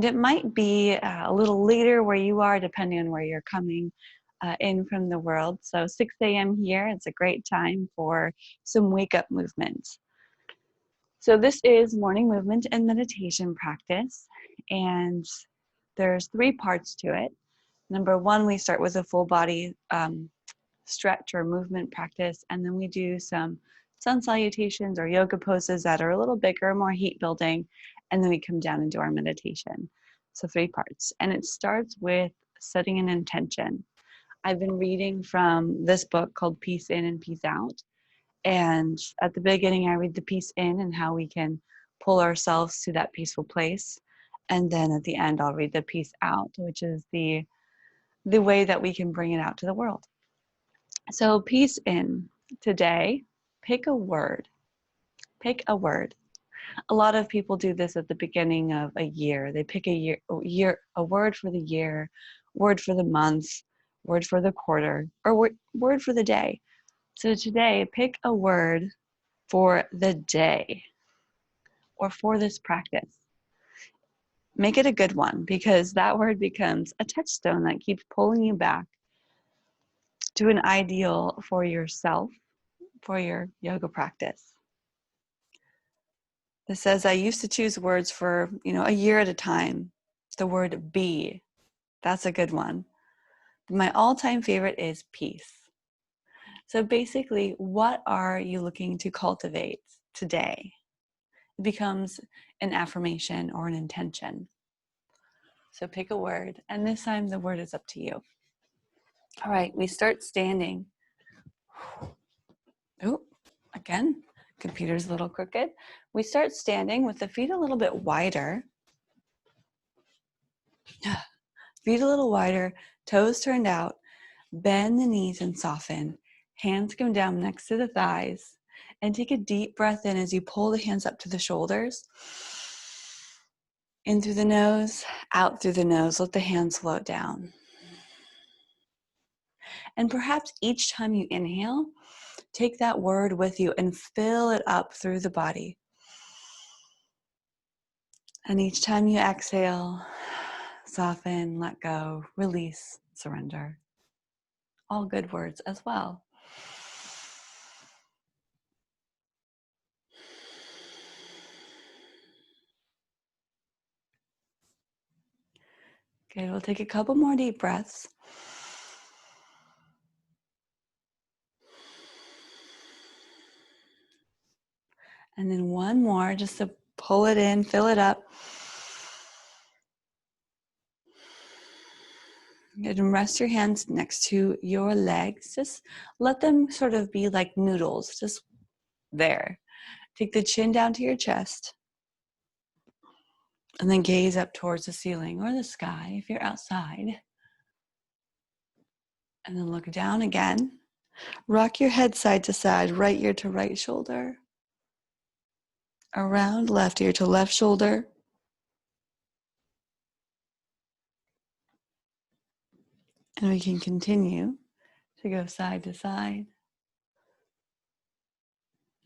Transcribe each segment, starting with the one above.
It might be a little later where you are, depending on where you're coming in from the world. So 6 a.m. here, it's a great time for some wake-up movement. So this is morning movement and meditation practice, and there's 3 parts to it. Number 1, we start with a full body stretch or movement practice, and then we do some sun salutations or yoga poses that are a little bigger, more heat building, and then we come down and do our meditation. So 3 parts, and it starts with setting an intention. I've been reading from this book called Peace In and Peace Out, and at the beginning I read the peace in and how we can pull ourselves to that peaceful place, and then at the end I'll read the peace out, which is the way that we can bring it out to the world. So peace in. Today, pick a word. Pick a word. A lot of people do this at the beginning of a year. They pick a word for the year, word for the month, word for the quarter, or word for the day. So today, pick a word for the day or for this practice. Make it a good one, because that word becomes a touchstone that keeps pulling you back to an ideal for yourself, for your yoga practice. It says, I used to choose words for, a year at a time. The word be, that's a good one. My all-time favorite is peace. So basically, what are you looking to cultivate today? It becomes an affirmation or an intention. So pick a word, and this time the word is up to you. All right, we start standing. Oh, again, computer's a little crooked. We start standing with the feet a little bit wider. Feet a little wider, toes turned out, bend the knees and soften. Hands come down next to the thighs, and take a deep breath in as you pull the hands up to the shoulders. In through the nose, out through the nose. Let the hands float down. And perhaps each time you inhale, take that word with you and fill it up through the body. And each time you exhale, soften, let go, release, surrender. All good words as well. Good, we'll take a couple more deep breaths. And then one more, just to pull it in, fill it up. And rest your hands next to your legs. Just let them sort of be like noodles, just there. Take the chin down to your chest. And then gaze up towards the ceiling or the sky if you're outside. And then look down again. Rock your head side to side, right ear to right shoulder. Around left ear to left shoulder. And we can continue to go side to side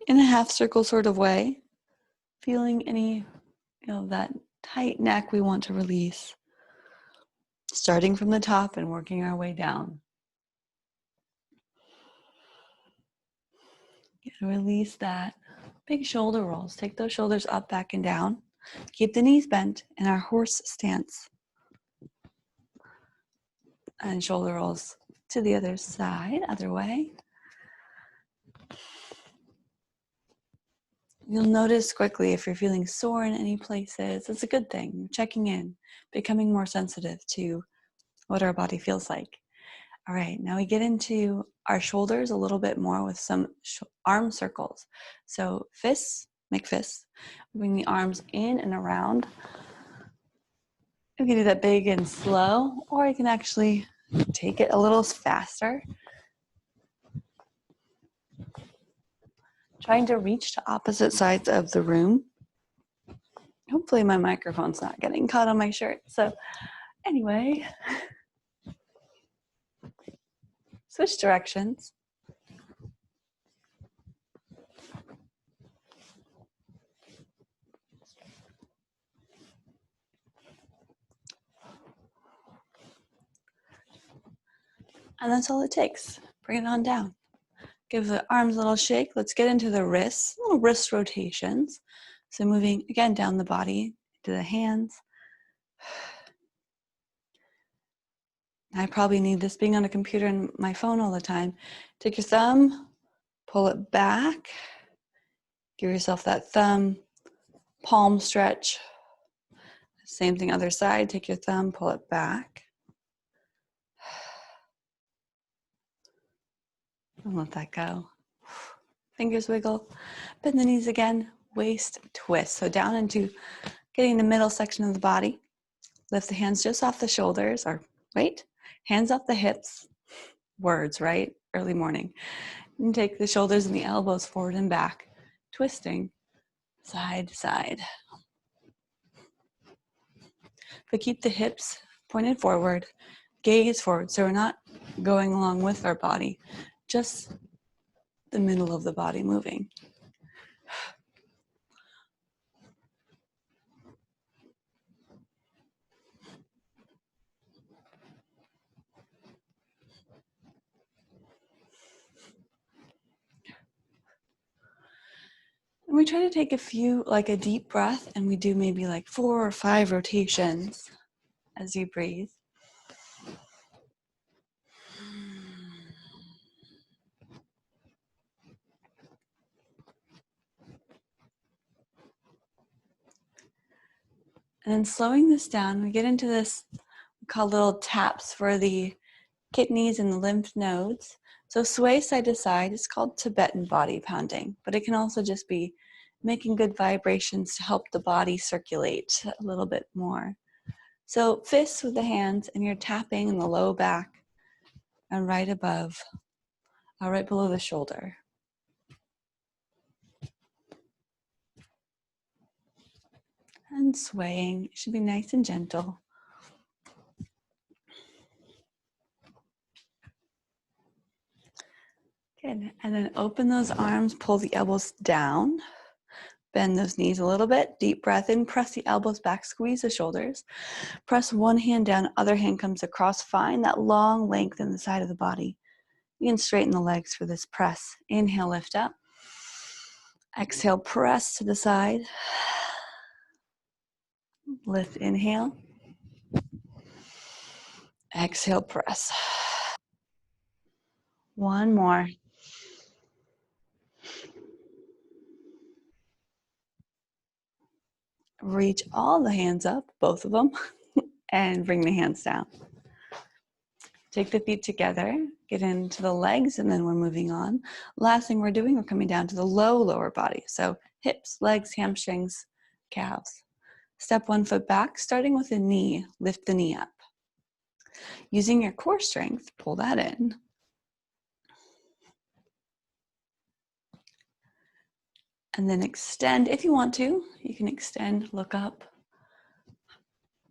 in a half circle sort of way, feeling any, that tight neck we want to release. Starting from the top and working our way down. Release that. Big shoulder rolls. Take those shoulders up, back, and down. Keep the knees bent in our horse stance. And shoulder rolls to the other side, other way. You'll notice quickly if you're feeling sore in any places. It's a good thing. Checking in, becoming more sensitive to what our body feels like. All right, now we get into our shoulders a little bit more with some arm circles. So fists, make fists. Bring the arms in and around. You can do that big and slow, or you can actually take it a little faster. Trying to reach to opposite sides of the room. Hopefully my microphone's not getting caught on my shirt. So anyway, switch directions. And that's all it takes. Bring it on down. Give the arms a little shake. Let's get into the wrists, little wrist rotations. So moving again down the body to the hands. I probably need this being on a computer and my phone all the time. Take your thumb, pull it back. Give yourself that thumb palm stretch. Same thing other side. Take your thumb, pull it back. And let that go. Fingers wiggle. Bend the knees again. Waist twist. So down into getting the middle section of the body. Lift the hands just off the shoulders, or wait, hands off the hips. Words, right? Early morning. And take the shoulders and the elbows forward and back. Twisting side to side. But keep the hips pointed forward. Gaze forward. So we're not going along with our body. Just the middle of the body moving. And we try to take a few, like a deep breath, and we do maybe like 4 or 5 rotations as you breathe. And then slowing this down, we get into this, we call little taps for the kidneys and the lymph nodes. So sway side to side. It's called Tibetan body pounding, but it can also just be making good vibrations to help the body circulate a little bit more. So fists with the hands, and you're tapping in the low back and right above, right below the shoulder. And swaying. It should be nice and gentle. Good. And then open those arms, pull the elbows down. Bend those knees a little bit. Deep breath in, press the elbows back, squeeze the shoulders. Press one hand down, other hand comes across. Find that long length in the side of the body. You can straighten the legs for this press. Inhale, lift up. Exhale, press to the side. Lift, inhale. Exhale, press. One more. Reach all the hands up, both of them, and bring the hands down. Take the feet together, get into the legs, and then we're moving on. Last thing we're doing, we're coming down to the lower body. So hips, legs, hamstrings, calves. Step one foot back, starting with a knee. Lift the knee up. Using your core strength, pull that in. And then extend, if you want to. You can extend, look up,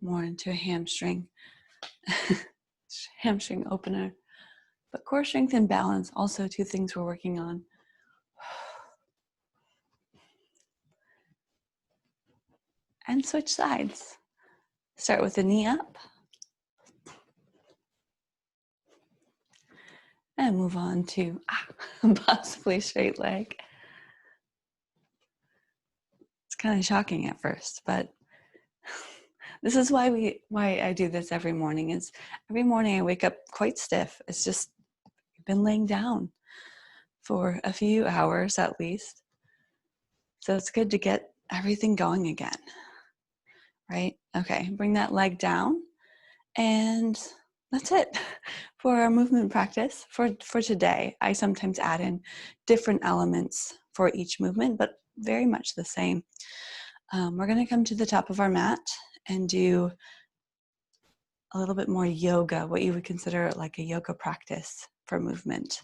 more into a hamstring. Hamstring opener. But core strength and balance, also 2 things we're working on. And switch sides. Start with the knee up. And move on to possibly straight leg. It's kind of shocking at first, but this is why I do this every morning. Is every morning I wake up quite stiff. It's just I've been laying down for a few hours at least. So it's good to get everything going again. Right? Okay, bring that leg down. And that's it for our movement practice for today. I sometimes add in different elements for each movement, but very much the same. We're going to come to the top of our mat and do a little bit more yoga, what you would consider like a yoga practice for movement.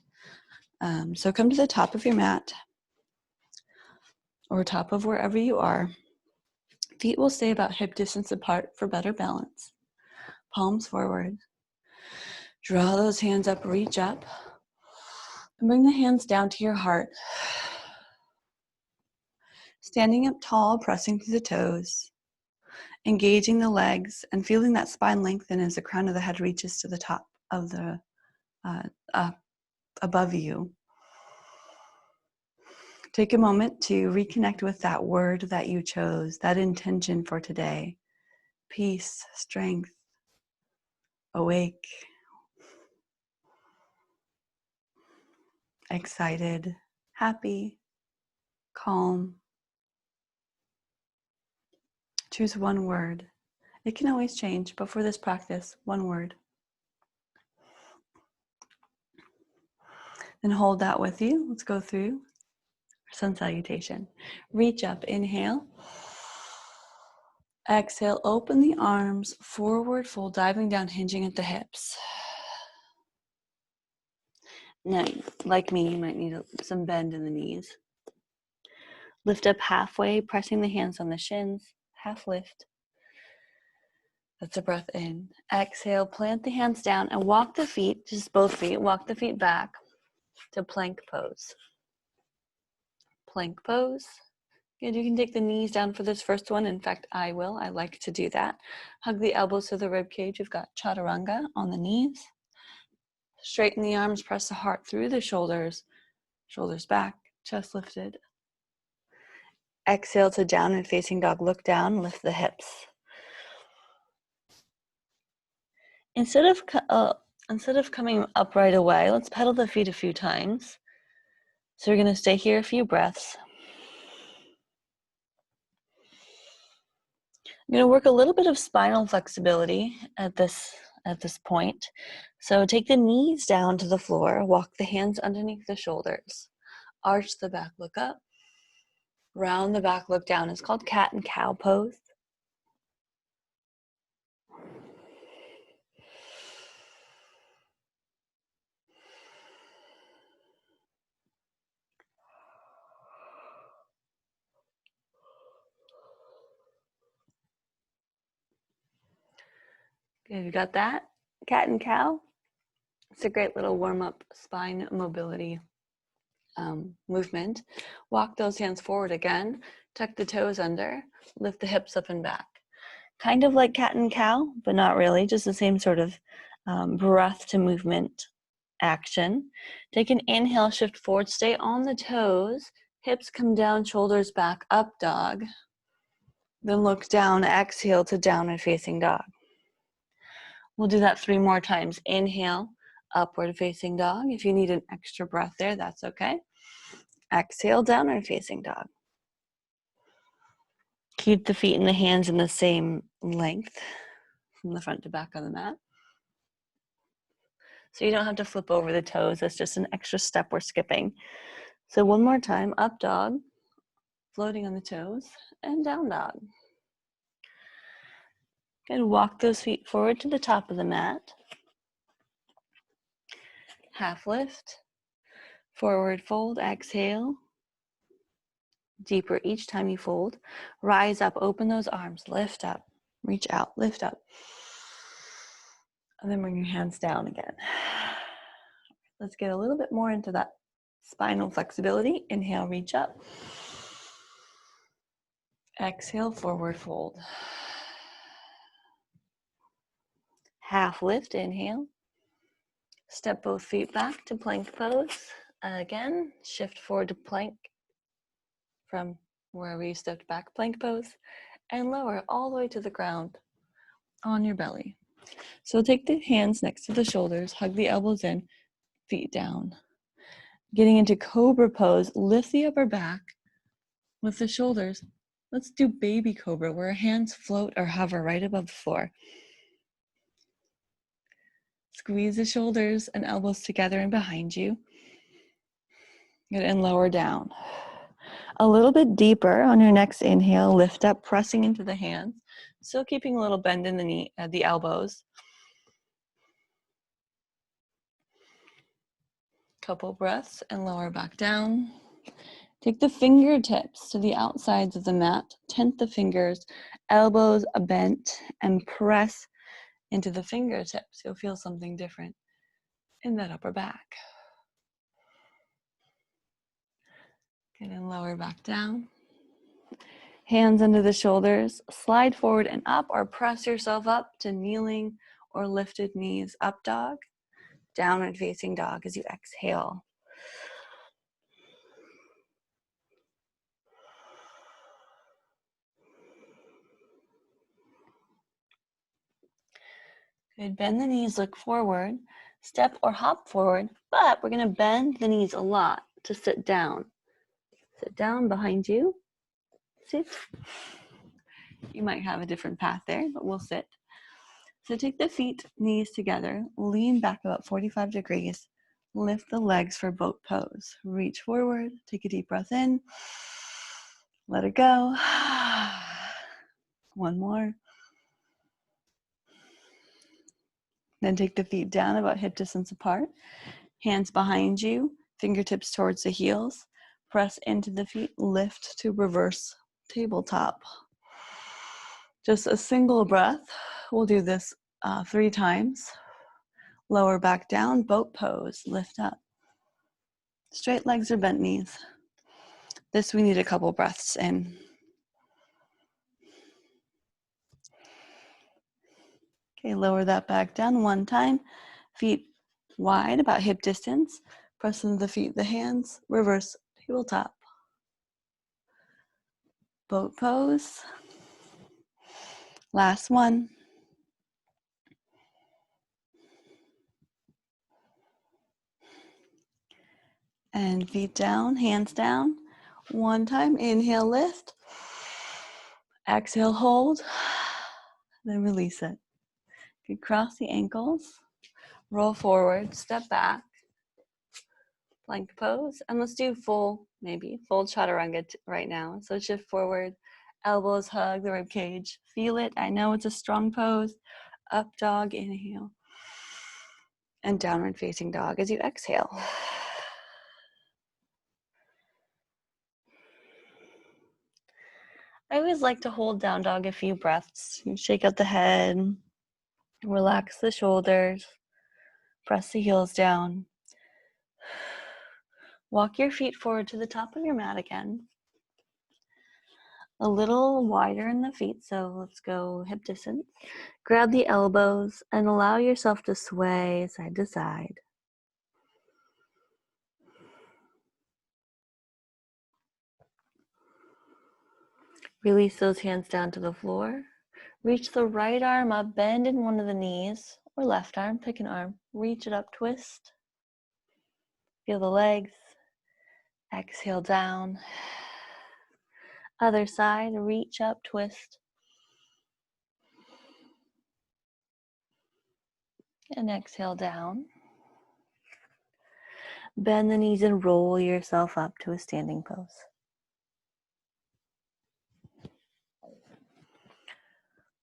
So come to the top of your mat or top of wherever you are. Feet will stay about hip distance apart for better balance. Palms forward. Draw those hands up, reach up. And bring the hands down to your heart. Standing up tall, pressing through the toes. Engaging the legs and feeling that spine lengthen as the crown of the head reaches to the top of the up above you. Take a moment to reconnect with that word that you chose, that intention for today. Peace, strength, awake, excited, happy, calm. Choose one word. It can always change, but for this practice, one word. Then hold that with you. Let's go through sun salutation. Reach up, inhale. Exhale, open the arms, forward fold, diving down, hinging at the hips. Now, like me, you might need some bend in the knees. Lift up halfway, pressing the hands on the shins. Half lift. That's a breath in. Exhale, plant the hands down and walk the feet, just both feet, walk the feet back to plank pose. Plank pose. Good, you can take the knees down for this first one. In fact, I will. I like to do that. Hug the elbows to the rib cage. You've got chaturanga on the knees. Straighten the arms, press the heart through the shoulders. Shoulders back, chest lifted. Exhale to downward facing dog. Look down, lift the hips. Instead of coming up right away, let's pedal the feet a few times. So you're going to stay here a few breaths. I'm going to work a little bit of spinal flexibility at this point. So take the knees down to the floor, walk the hands underneath the shoulders, arch the back, look up, round the back, look down. It's called cat and cow pose. Okay, you got that? Cat and cow. It's a great little warm-up spine mobility movement. Walk those hands forward again. Tuck the toes under. Lift the hips up and back. Kind of like cat and cow, but not really. Just the same sort of breath to movement action. Take an inhale, shift forward. Stay on the toes. Hips come down, shoulders back, up dog. Then look down, exhale to downward facing dog. We'll do that 3 more times. Inhale, upward facing dog. If you need an extra breath there, that's okay. Exhale, downward facing dog. Keep the feet and the hands in the same length from the front to back on the mat. So you don't have to flip over the toes. That's just an extra step we're skipping. So one more time, up dog, floating on the toes, and down dog. Good, walk those feet forward to the top of the mat. Half lift, forward fold, exhale. Deeper each time you fold. Rise up, open those arms, lift up, reach out, lift up. And then bring your hands down again. Let's get a little bit more into that spinal flexibility. Inhale, reach up. Exhale, forward fold. Half lift, inhale. Step both feet back to plank pose. Again, shift forward to plank from wherever you stepped back, plank pose, and lower all the way to the ground on your belly. So take the hands next to the shoulders, hug the elbows in, feet down. Getting into cobra pose, lift the upper back with the shoulders. Let's do baby cobra, where hands float or hover right above the floor. Squeeze the shoulders and elbows together and behind you. Good, and lower down. A little bit deeper on your next inhale, lift up, pressing into the hands. Still keeping a little bend in the knee, the elbows. Couple breaths and lower back down. Take the fingertips to the outsides of the mat. Tent the fingers, elbows bent, and press into the fingertips. You'll feel something different in that upper back. Good, and lower back down. Hands under the shoulders, slide forward and up, or press yourself up to kneeling or lifted knees, up dog, downward facing dog as you exhale. Good, bend the knees, look forward, step or hop forward, but we're gonna bend the knees a lot to sit down. Sit down behind you, sit. You might have a different path there, but we'll sit. So take the feet, knees together, lean back about 45 degrees, lift the legs for boat pose. Reach forward, take a deep breath in, let it go. One more. Then take the feet down about hip distance apart, hands behind you, fingertips towards the heels. Press into the feet, lift to reverse tabletop. Just a single breath. We'll do this 3 times. Lower back down, boat pose, lift up. Straight legs or bent knees. This we need a couple breaths in. Okay, lower that back down 1 time. Feet wide, about hip distance. Press into the feet, the hands, reverse tabletop. Boat pose. Last one. And feet down, hands down. 1 time, inhale, lift. Exhale, hold. Then release it. You cross the ankles, roll forward, step back. Plank pose, and let's do full chaturanga right now. So shift forward, elbows hug the rib cage. Feel it, I know it's a strong pose. Up dog, inhale. And downward facing dog as you exhale. I always like to hold down dog a few breaths. You shake out the head, relax the shoulders, press the heels down. Walk your feet forward to the top of your mat again. A little wider in the feet, so let's go hip distance. Grab the elbows and allow yourself to sway side to side. Release those hands down to the floor. Reach the right arm up, bend in one of the knees, or left arm, pick an arm. Reach it up, twist. Feel the legs. Exhale down. Other side, reach up, twist. And exhale down. Bend the knees and roll yourself up to a standing pose.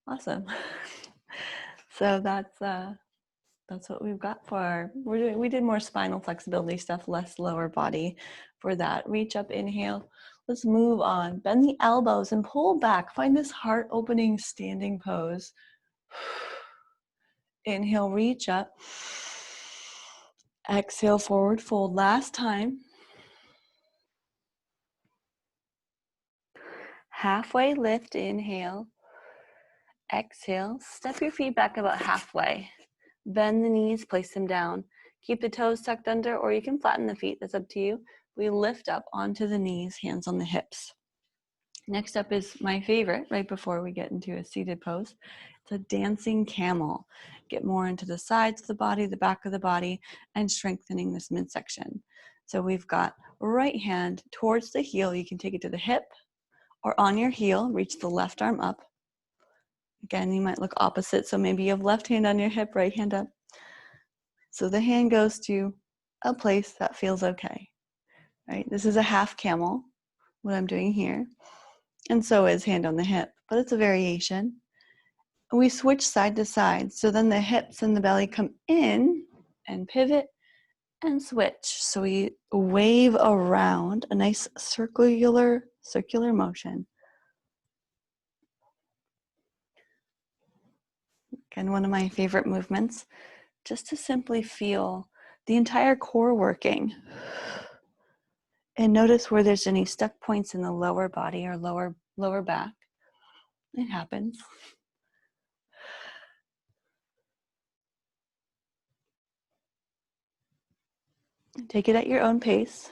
Awesome. So that's what we've got for we did more spinal flexibility stuff, less lower body for that. Reach up, inhale. Let's move on. Bend the elbows and pull back. Find this heart opening standing pose. Inhale, reach up. Exhale, forward fold. Last time. Halfway lift, inhale. Exhale, step your feet back about halfway. Bend the knees, place them down. Keep the toes tucked under, or you can flatten the feet, that's up to you. We lift up onto the knees, hands on the hips. Next up is my favorite, right before we get into a seated pose. It's a dancing camel. Get more into the sides of the body, the back of the body, and strengthening this midsection. So we've got right hand towards the heel. You can take it to the hip, or on your heel, reach the left arm up. Again, you might look opposite, so maybe you have left hand on your hip, right hand up. So the hand goes to a place that feels okay, right? This is a half camel, what I'm doing here. And so is hand on the hip, but it's a variation. We switch side to side, so then the hips and the belly come in and pivot and switch. So we wave around, a nice circular motion. Again, one of my favorite movements, just to simply feel the entire core working. And notice where there's any stuck points in the lower body or lower back. It happens. Take it at your own pace.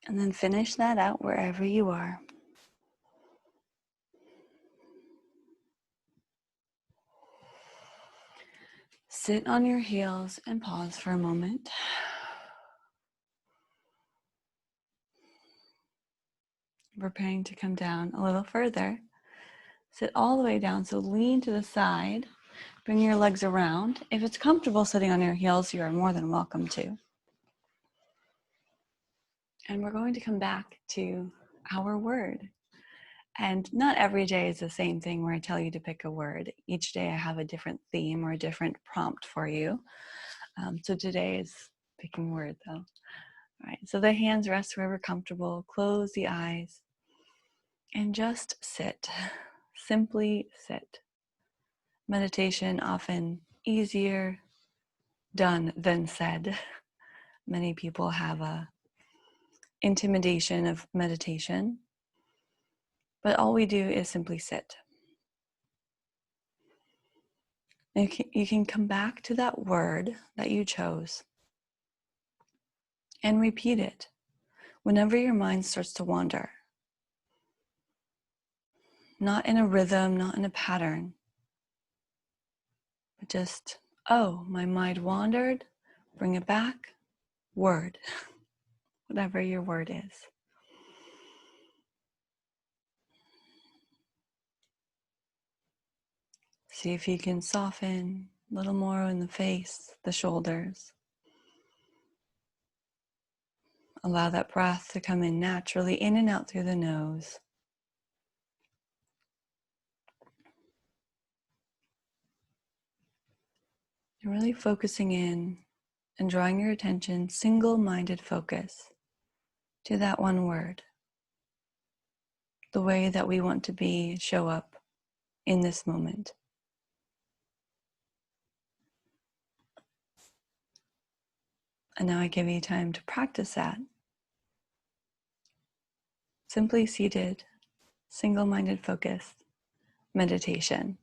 And then finish that out wherever you are. Sit on your heels and pause for a moment. Preparing to come down a little further. Sit all the way down, so lean to the side. Bring your legs around. If it's comfortable sitting on your heels, you are more than welcome to. And we're going to come back to our word. And not every day is the same thing where I tell you to pick a word. Each day I have a different theme or a different prompt for you. So today is picking word though. All right, so the hands rest wherever comfortable. Close the eyes and just sit. Simply sit. Meditation often easier done than said. Many people have a intimidation of meditation, but all we do is simply sit. You can come back to that word that you chose and repeat it whenever your mind starts to wander. Not in a rhythm, not in a pattern, but just, oh, my mind wandered, bring it back, word, whatever your word is. See if you can soften a little more in the face, the shoulders. Allow that breath to come in naturally, in and out through the nose. You're really focusing in and drawing your attention, single-minded focus, to that one word. The way that we want to be, show up in this moment. And now I give you time to practice that. Simply seated, single-minded focus, meditation.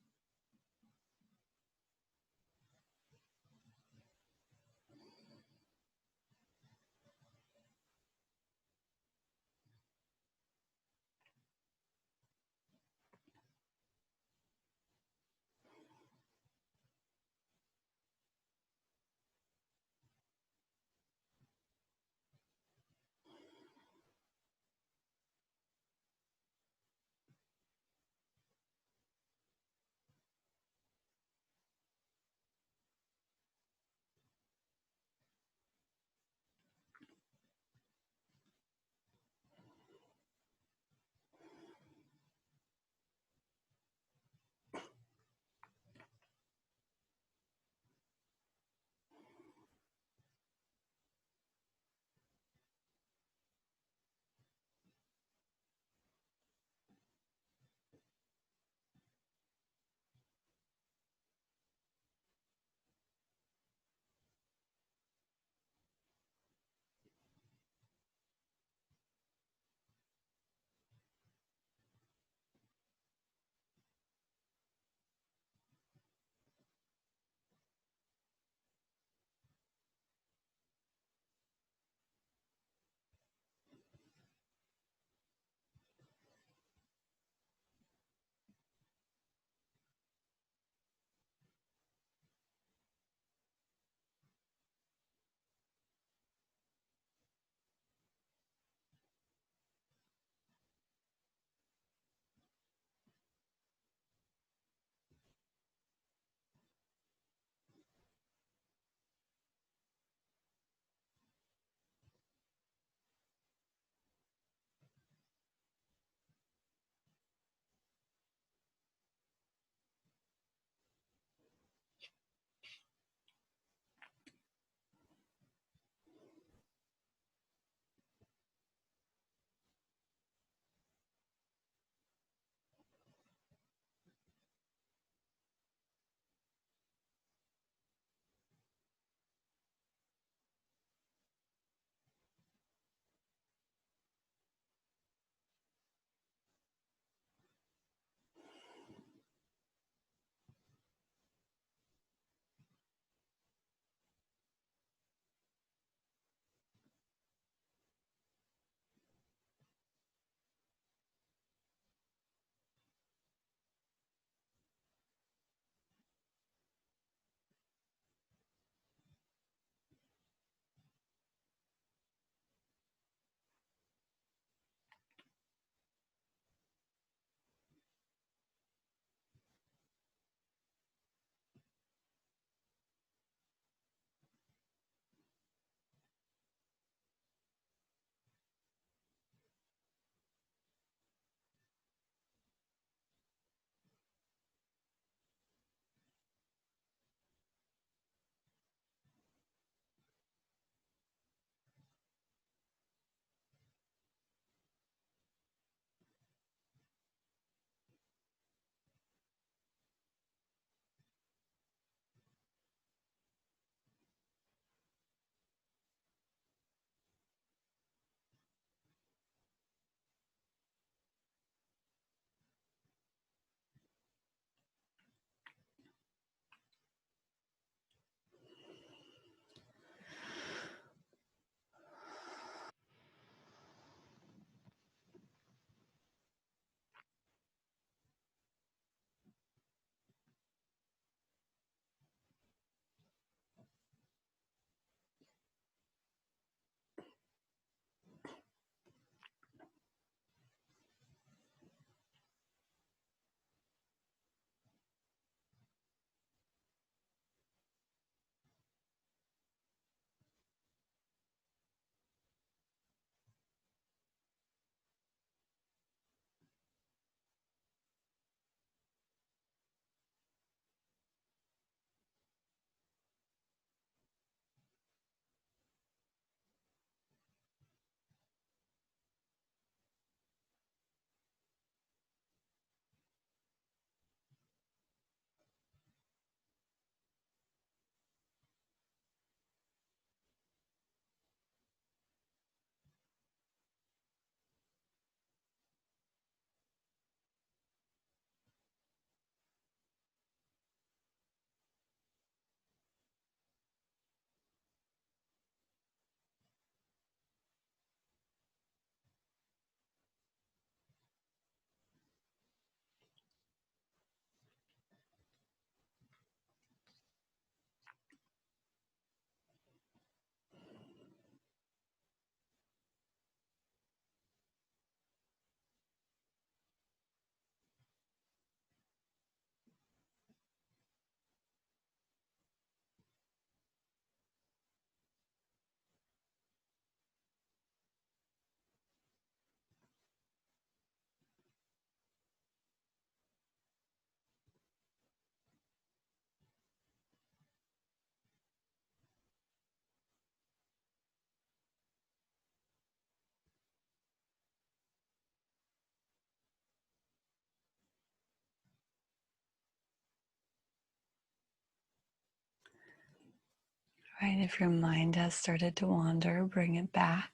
Right, if your mind has started to wander, bring it back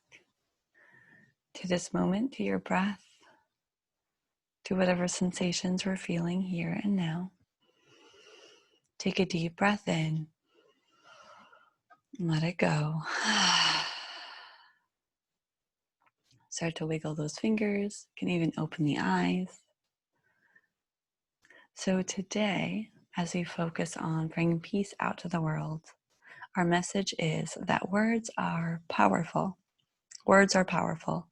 to this moment, to your breath, to whatever sensations we're feeling here and now. Take a deep breath in and let it go. Start to wiggle those fingers. You can even open the eyes. So today, as we focus on bringing peace out to the world, our message is that words are powerful. Words are powerful.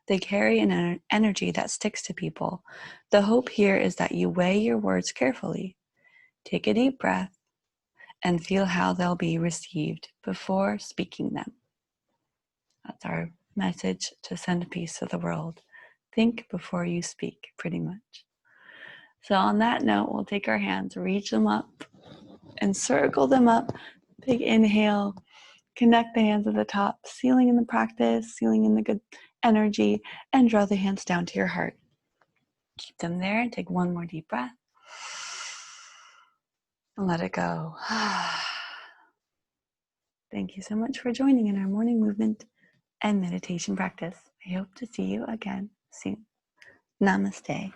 They carry an energy that sticks to people. The hope here is that you weigh your words carefully. Take a deep breath and feel how they'll be received before speaking them. That's our message to send peace to the world. Think before you speak, pretty much. So on that note, we'll take our hands, reach them up, and circle them up. Big inhale. Connect the hands at the top, sealing in the practice, sealing in the good energy, and draw the hands down to your heart. Keep them there and take one more deep breath. And let it go. Thank you so much for joining in our morning movement and meditation practice. I hope to see you again soon. Namaste.